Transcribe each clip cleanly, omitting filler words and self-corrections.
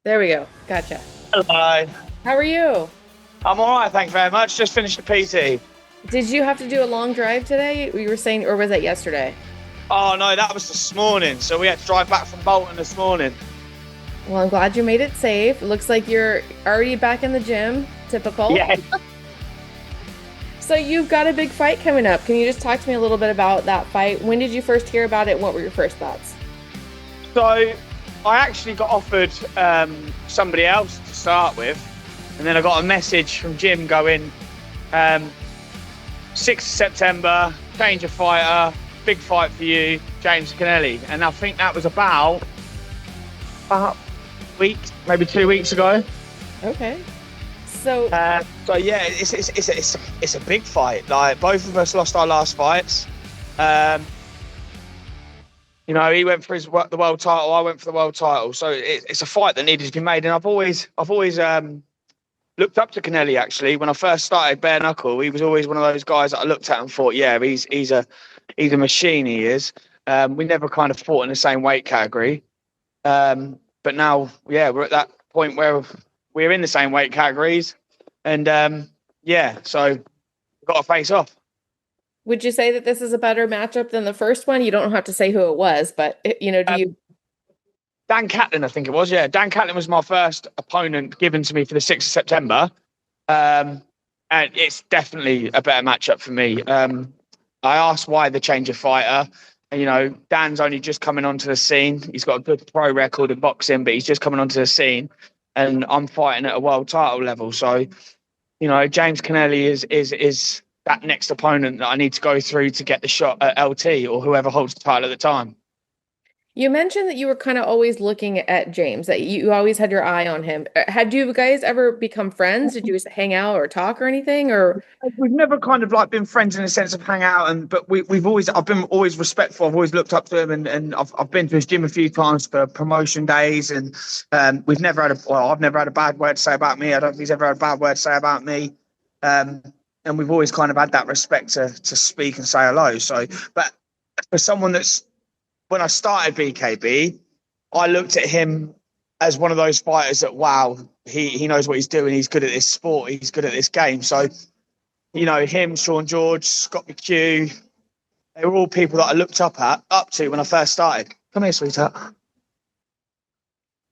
There we go. Gotcha. Hello. How are you? I'm all right, thank you very much. Just finished the PT. Did you have to do a long drive today? You were saying, or was that yesterday? Oh no, that was this morning. So we had to drive back from Bolton this morning. Well, I'm glad you made it safe. It looks like you're already back in the gym. Typical. Yeah. So you've got a big fight coming up. Can you just talk to me a little bit about that fight? When did you first hear about it? What were your first thoughts? So I actually got offered somebody else to start with, and then I got a message from Jim going, 6th September, change of fighter, big fight for you, James Connelly. And I think that was about a week, maybe 2 weeks ago. Okay. So So yeah, it's a big fight. Like both of us lost our last fights. He went for the world title. I went for the world title. So it's a fight that needed to be made. And I've always looked up to Connelly. Actually, when I first started bare knuckle, he was always one of those guys that I looked at and thought, yeah, he's a machine. He is. We never kind of fought in the same weight category. But now, yeah, we're at that point where we're in the same weight categories, and so we've got to face off. would you say that this is a better matchup than the first one? You don't have to say who it was, but do Um, you? Dan Kaplan, I think it was. Yeah, Dan Kaplan was my first opponent given to me for the 6th of September, and it's definitely a better matchup for me. I asked why the change of fighter. Dan's only just coming onto the scene. He's got a good pro record in boxing, but he's just coming onto the scene, and I'm fighting at a world title level. So, James Connelly is that next opponent that I need to go through to get the shot at LT or whoever holds the title at the time. You mentioned that you were kind of always looking at James, that you always had your eye on him. Had you guys ever become friends? Did you hang out or talk or anything? Or We've never kind of like been friends in the sense of hang out, but we've always I've been always respectful. I've always looked up to him, and I've been to his gym a few times for promotion days, and I've never had a bad word to say about me. I don't think he's ever had a bad word to say about me. Um, and we've always kind of had that respect to speak and say hello. So, but for someone that's when I started BKB, I looked at him as one of those fighters that wow, he knows what he's doing. He's good at this sport. He's good at this game. So him, Sean George, Scott McHugh, they were all people that I looked up to when I first started. Come here, sweetheart.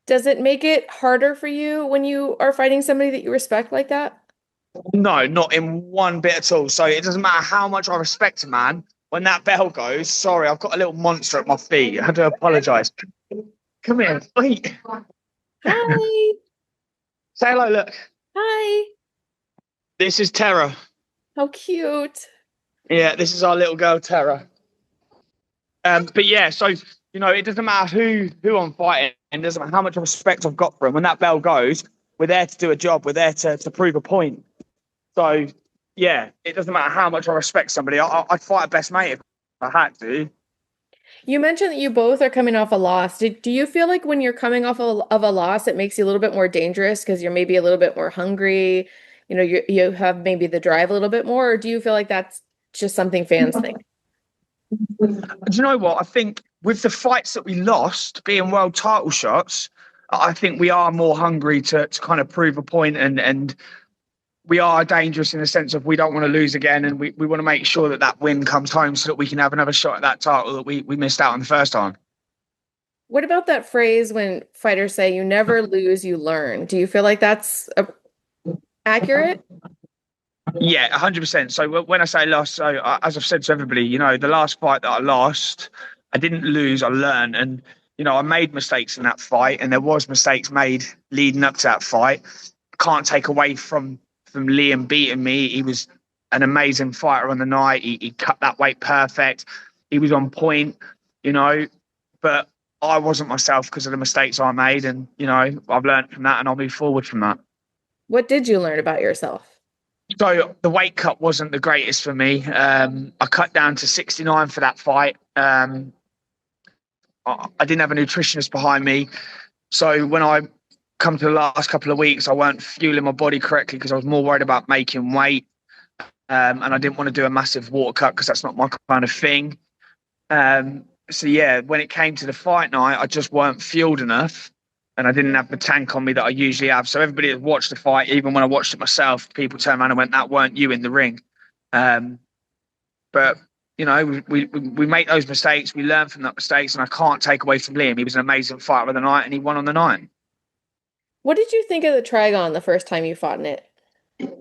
does it make it harder for you when you are fighting somebody that you respect like that? No, not in one bit at all. So it doesn't matter how much I respect a man. When that bell goes, sorry, I've got a little monster at my feet. I had to apologise. Come here. Wait. Hi. Say hello, look. Hi. This is Terra. How cute. Yeah, this is our little girl, Terra. But yeah, so it doesn't matter who I'm fighting, and it doesn't matter how much respect I've got for him. When that bell goes, we're there to do a job. We're there to prove a point. So yeah, it doesn't matter how much I respect somebody. I'd fight a best mate if I had to. You mentioned that you both are coming off a loss. Do you feel like when you're coming off of a loss, it makes you a little bit more dangerous because you're maybe a little bit more hungry? You have maybe the drive a little bit more, or do you feel like that's just something fans think? Do you know what? I think with the fights that we lost being world title shots, I think we are more hungry to kind of prove a point, and we are dangerous in the sense of we don't want to lose again, and we want to make sure that win comes home so that we can have another shot at that title that we missed out on the first time. What about that phrase when fighters say you never lose, you learn? Do you feel like that's accurate? Yeah, 100%. So when I say lost, as I've said to everybody, the last fight that I lost, I didn't lose, I learned. And, I made mistakes in that fight, and there was mistakes made leading up to that fight. Can't take away from Liam beating me. He was an amazing fighter on the night. He cut that weight perfect. He was on point, but I wasn't myself because of the mistakes I made. And, I've learned from that, and I'll move forward from that. What did you learn about yourself? So the weight cut wasn't the greatest for me. I cut down to 69 for that fight. I didn't have a nutritionist behind me. So when I come to the last couple of weeks, I weren't fueling my body correctly because I was more worried about making weight. And I didn't want to do a massive water cut because that's not my kind of thing. So yeah, when it came to the fight night, I just weren't fueled enough. and I didn't have the tank on me that I usually have. So everybody that watched the fight, even when I watched it myself, people turned around and went, "That weren't you in the ring." Um, but you know, we make those mistakes, we learn from that mistakes, and I can't take away from Liam. He was an amazing fighter of the night, and he won on the night. What did you think of the Trigon the first time you fought in it?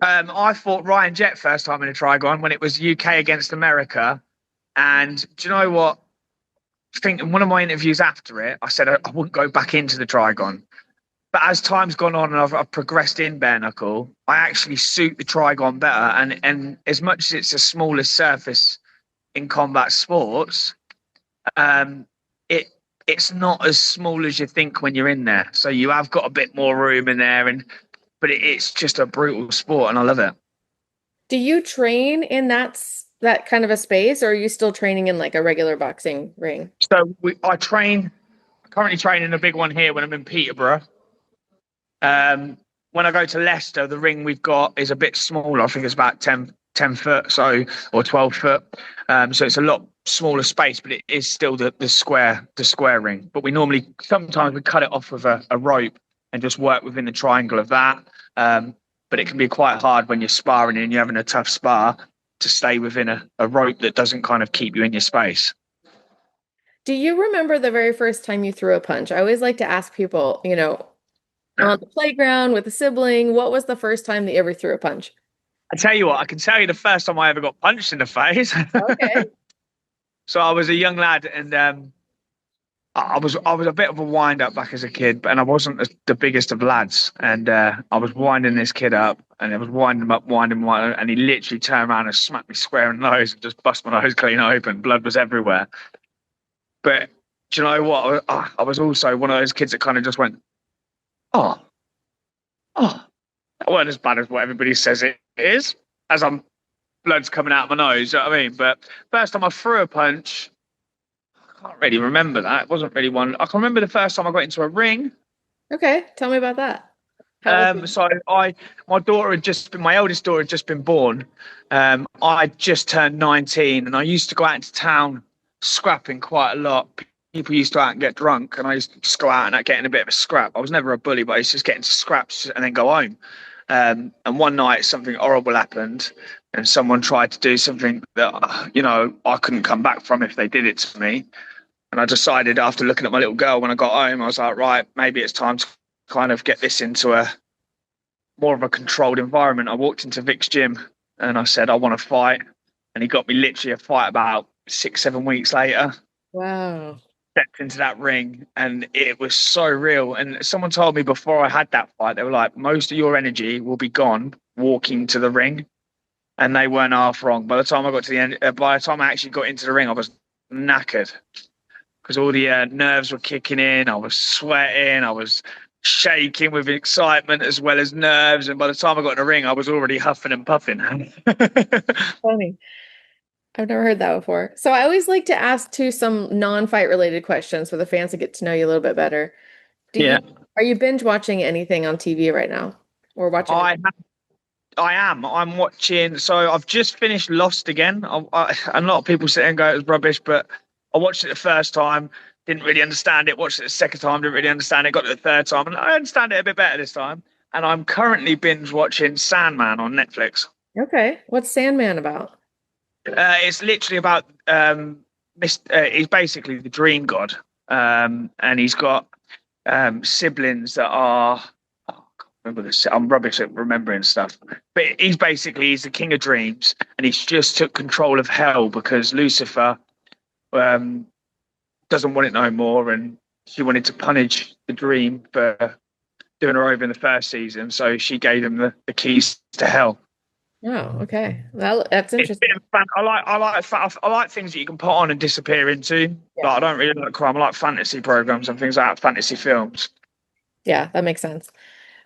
I fought Ryan Jett first time in a Trigon when it was UK against America, and do you know what? I think in one of my interviews after it, I said I wouldn't go back into the Trigon. But as time's gone on and I've progressed in bare knuckle, I actually suit the Trigon better. And as much as it's a smaller surface in combat sports, um, it it's not as small as you think when you're in there. So you have got a bit more room in there, but it's just a brutal sport, and I love it. Do you train in that kind of a space, or are you still training in like a regular boxing ring? So I currently train in a big one here when I'm in Peterborough. When I go to Leicester, the ring we've got is a bit smaller. I think it's about 10 foot, so, or 12 foot. So it's a lot smaller space, but it is still the square ring. But sometimes we cut it off with a rope and just work within the triangle of that. But it can be quite hard when you're sparring and you're having a tough spar to stay within a rope that doesn't kind of keep you in your space. Do you remember the very first time you threw a punch? I always like to ask people, on the playground with a sibling, what was the first time that you ever threw a punch? I tell you what, I can tell you the first time I ever got punched in the face. Okay. So I was a young lad, and I was a bit of a wind up back as a kid, and I wasn't the biggest of lads. And I was winding this kid up, and I was winding him up, winding him up, and he literally turned around and smacked me square in the nose and just bust my nose clean open. Blood was everywhere. But do you know what? I was also one of those kids that kind of just went, "Oh, oh, that wasn't as bad as what everybody says it is." As I'm blood's coming out of my nose, you know what I mean? But first time I threw a punch, I can't really remember that. It wasn't really one. I can remember the first time I got into a ring. Okay. Tell me about that. How was it? So my eldest daughter had just been born. I just turned 19, and I used to go out into town scrapping quite a lot. People used to go out and get drunk, and I used to just go out and get in a bit of a scrap. I was never a bully, but I used to just get into scraps and then go home. And one night something horrible happened, and someone tried to do something that I couldn't come back from if they did it to me. And I decided, after looking at my little girl when I got home, I was like, right, maybe it's time to kind of get this into a more of a controlled environment. I walked into Vic's gym and I said, I want to fight. And he got me literally a fight about 6-7 weeks later. Wow. Stepped into that ring, and it was so real. And someone told me before I had that fight, they were like, most of your energy will be gone walking to the ring. And they weren't half wrong. By the time I got to the end, by the time I actually got into the ring, I was knackered because all the nerves were kicking in. I was sweating. I was shaking with excitement as well as nerves. And by the time I got in the ring, I was already huffing and puffing. Funny. I've never heard that before. So I always like to ask too some non-fight related questions for the fans to get to know you a little bit better. Do you Yeah, are you binge watching anything on TV right now? Or watching I I am. I'm watching. So I've just finished Lost again. A lot of people sit and go it was rubbish, but I watched it the first time, didn't really understand it. Watched it the second time, didn't really understand it. Got to the third time, and I understand it a bit better this time. And I'm currently binge watching Sandman on Netflix. Okay. What's Sandman about? It's literally about he's basically the dream god, and he's got siblings that are. Oh, I can't remember this. I'm rubbish at remembering stuff, but he's the king of dreams, and he's just took control of hell because Lucifer doesn't want it no more, and she wanted to punish the dream for doing her over in the first season, so she gave him the keys to hell. Oh, okay. Well, that's It's a interesting. bit of fun. I like things that you can put on and disappear into. But Yeah. I don't really like crime. I like fantasy programs and things like that, fantasy films. Yeah, that makes sense.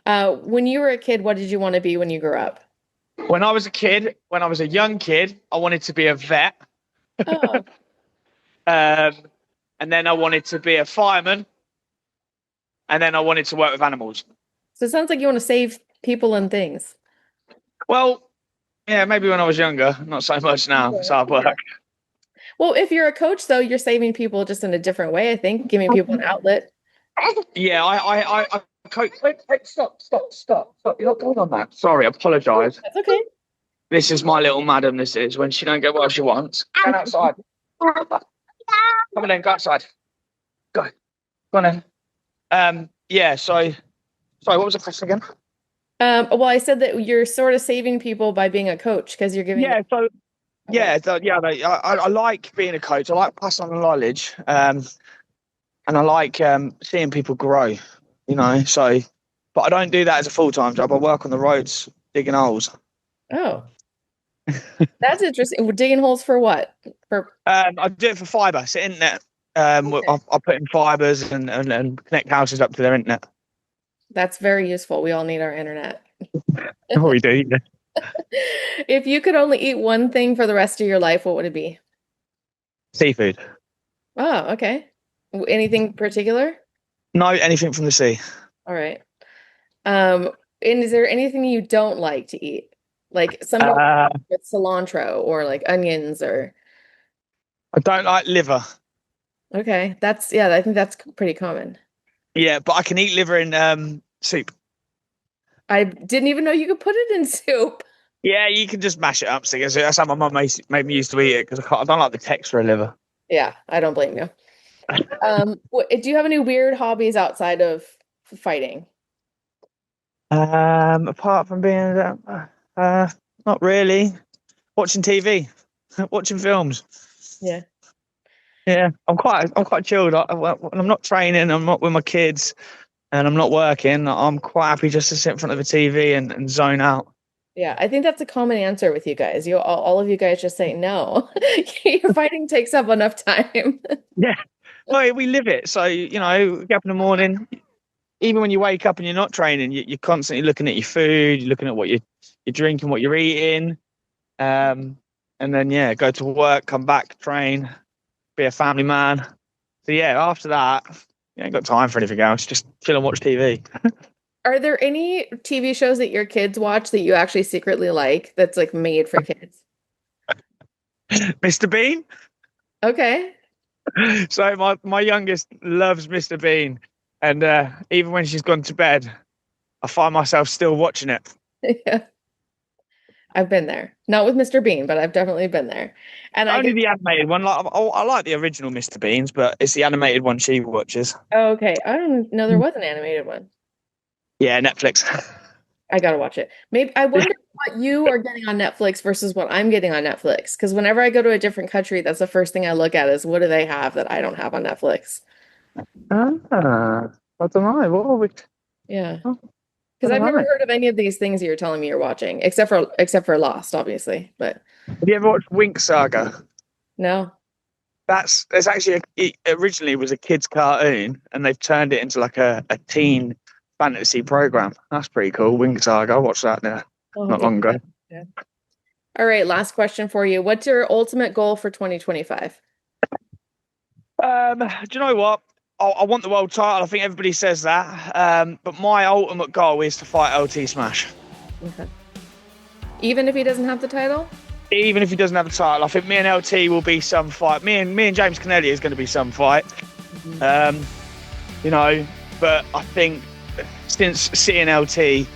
When you were a kid, what did you want to be when you grew up? When I was a young kid, I wanted to be a vet. Oh, Um, and then I wanted to be a fireman. And then I wanted to work with animals. so it sounds like you want to save people and things. Well, yeah, maybe when I was younger, not so much now. It's hard work. Yeah. Well, if you're a coach, though, you're saving people just in a different way, I think, giving people an outlet. Yeah, I coach. Wait, stop. You're not going on that. Sorry, I apologise. That's okay. This is my little madam. This is when she don't get what she wants. Go outside. Come on then, go outside. Go on then. Yeah. So, sorry. What was the question again? Well, I said that you're sort of saving people by being a coach because you're giving them. Yeah. So, Okay. I like being a coach. I like passing on the knowledge. And I like seeing people grow. You know. So, but I don't do that as a full-time job. I work on the roads digging holes. Oh, that's interesting. We're digging holes for what? For I do it for fibre. It's the internet. I put in fibres and connect houses up to their internet. That's very useful. We all need our internet. Oh, we do. Yeah. If you could only eat one thing for the rest of your life, what would it be? Seafood. Oh, okay. Anything particular? No, anything from the sea. All right. And is there anything you don't like to eat? Like some don't Uh, with cilantro or like onions or I don't like liver. okay. That's yeah, I think that's pretty common. Yeah, but I can eat liver in soup. I didn't even know you could put it in soup. Yeah, you can just mash it up. So that's how my mum made me used to eat it because I don't like the texture of liver. Yeah, I don't blame you. Do you have any weird hobbies outside of fighting? Apart from being not really watching TV, watching films. Yeah. Yeah, I'm quite chilled. When I'm not training, I'm not with my kids, and I'm not working. I'm quite happy just to sit in front of the TV and zone out. Yeah, I think that's a common answer with you guys. You all of you guys just say no. Your fighting takes up enough time. Yeah, well, we live it. So you know, get up in the morning. Even when you wake up and you're not training, you're constantly looking at your food. You're looking at what you're drinking, what you're eating, and then yeah, go to work, come back, train, be a family man. So yeah, after that, you ain't got time for anything else. Just chill and watch TV. Are there any TV shows that your kids watch that you actually secretly like that's like made for kids? Mr. Bean. Okay. So my youngest loves Mr. Bean, and even when she's gone to bed, I find myself still watching it. Yeah. I've been there. Not with Mr. Bean, but I've definitely been there. And I Only get the animated one. Like I like the original Mr. Beans, but it's the animated one she watches. oh, okay. I don't know there was an animated one. Yeah, Netflix. I gotta watch it. Maybe I wonder what you are getting on Netflix versus what I'm getting on Netflix. Because whenever I go to a different country, that's the first thing I look at is what do they have that I don't have on Netflix? I don't know. What are we? Yeah. I Because I've don't never know. heard of any of these things you're telling me you're watching, except for Lost, obviously. But Have you ever watched Wink Saga? no. There's actually it originally was a kids cartoon, and they've turned it into like a teen fantasy program. That's pretty cool. Wink Saga. I watched that there I'll have not to long look ago. that up. Yeah. All right, last question for you. What's your ultimate goal for 2025? Do you know what? I want the world title. I think everybody says that. But my ultimate goal is to fight LT Smash. Okay. Even if he doesn't have the title? Even if he doesn't have the title, I think me and LT will be some fight. Me and James Connelly is going to be some fight. Mm-hmm. You know, but I think since seeing LT,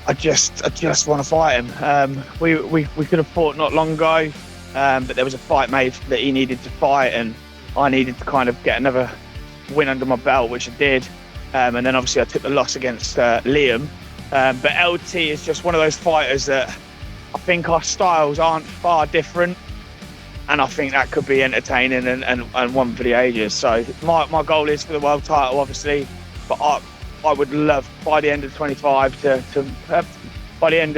I just want to fight him. We could have fought not long ago, but there was a fight made that he needed to fight, and I needed to kind of get another win under my belt, which I did. And then obviously I took the loss against Liam. But LT is just one of those fighters that I think our styles aren't far different, and I think that could be entertaining and one for the ages. So my goal is for the world title, obviously, but I would love by the end of 25 by the end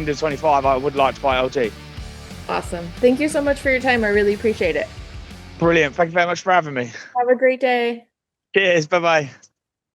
of 25 I would like to fight LT. Awesome. Thank you so much for your time. I really appreciate it. Brilliant. Thank you very much for having me. Have a great day. Cheers. Bye bye.